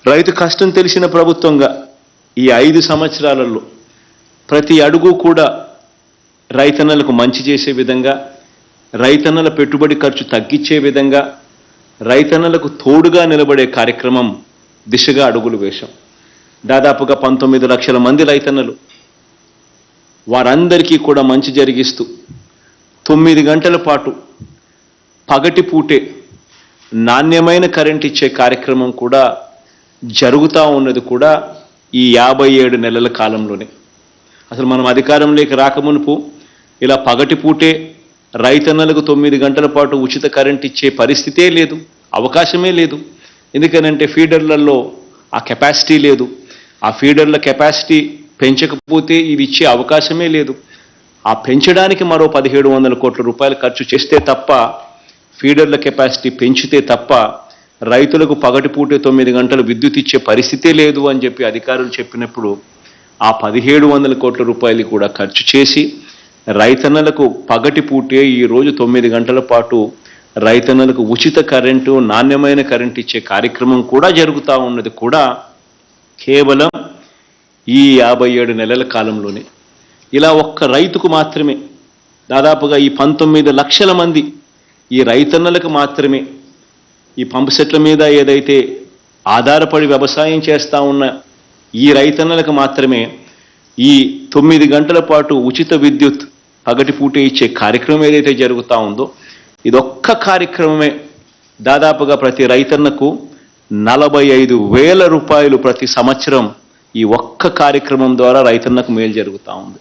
రైతు కష్టం తెలిసిన ప్రభుత్వంగా ఈ 5 సంవత్సరాలలో ప్రతి అడుగు కూడా రైతన్నలకు మంచి చేసే విధంగా, రైతన్నల పెట్టుబడి ఖర్చు తగ్గించే విధంగా, రైతన్నలకు తోడుగా నిలబడే కార్యక్రమం దిశగా అడుగులు వేశాం. దాదాపుగా 19 లక్షల మంది రైతన్నలు, వారందరికీ కూడా మంచి జరిగిస్తూ 9 గంటల పాటు పగటిపూటే నాణ్యమైన కరెంట్ ఇచ్చే కార్యక్రమం కూడా జరుగుతూ ఉన్నది కూడా ఈ 57 నెలల కాలంలోనే. అసలు మనం అధికారంలోకి రాకమునుపు ఇలా పగటిపూటే రైతన్నలకు 9 గంటల పాటు ఉచిత కరెంట్ ఇచ్చే పరిస్థితే లేదు, అవకాశమే లేదు. ఎందుకనంటే ఫీడర్లలో ఆ కెపాసిటీ లేదు. ఆ ఫీడర్ల కెపాసిటీ పెంచకపోతే ఇది ఇచ్చే అవకాశమే లేదు. ఆ పెంచడానికి మరో 1700 కోట్ల రూపాయలు ఖర్చు చేస్తే తప్ప, ఫీడర్ల కెపాసిటీ పెంచితే తప్ప రైతులకు పగటిపూటే 9 గంటలు విద్యుత్ ఇచ్చే పరిస్థితే లేదు అని చెప్పి అధికారులు చెప్పినప్పుడు ఆ 1700 కోట్ల రూపాయలు కూడా ఖర్చు చేసి రైతన్నలకు పగటిపూటే ఈరోజు 9 గంటల పాటు రైతన్నలకు ఉచిత కరెంటు, నాణ్యమైన కరెంటు ఇచ్చే కార్యక్రమం కూడా జరుగుతూ ఉన్నది కూడా కేవలం ఈ 57 నెలల కాలంలోనే. ఇలా ఒక్క రైతుకు మాత్రమే దాదాపుగా ఈ 19 లక్షల మంది ఈ రైతన్నలకు మాత్రమే ఈ పంపు సెట్ల మీద ఏదైతే ఆధారపడి వ్యవసాయం చేస్తూ ఉన్న ఈ రైతన్నలకు మాత్రమే ఈ 9 గంటల పాటు ఉచిత విద్యుత్ పగటిపూటే ఇచ్చే కార్యక్రమం ఏదైతే జరుగుతూ ఉందో, ఇదొక్క కార్యక్రమమే దాదాపుగా ప్రతి రైతన్నకు 45,000 రూపాయలు ప్రతి సంవత్సరం ఈ ఒక్క కార్యక్రమం ద్వారా రైతన్నకు మేలు జరుగుతూ ఉంది.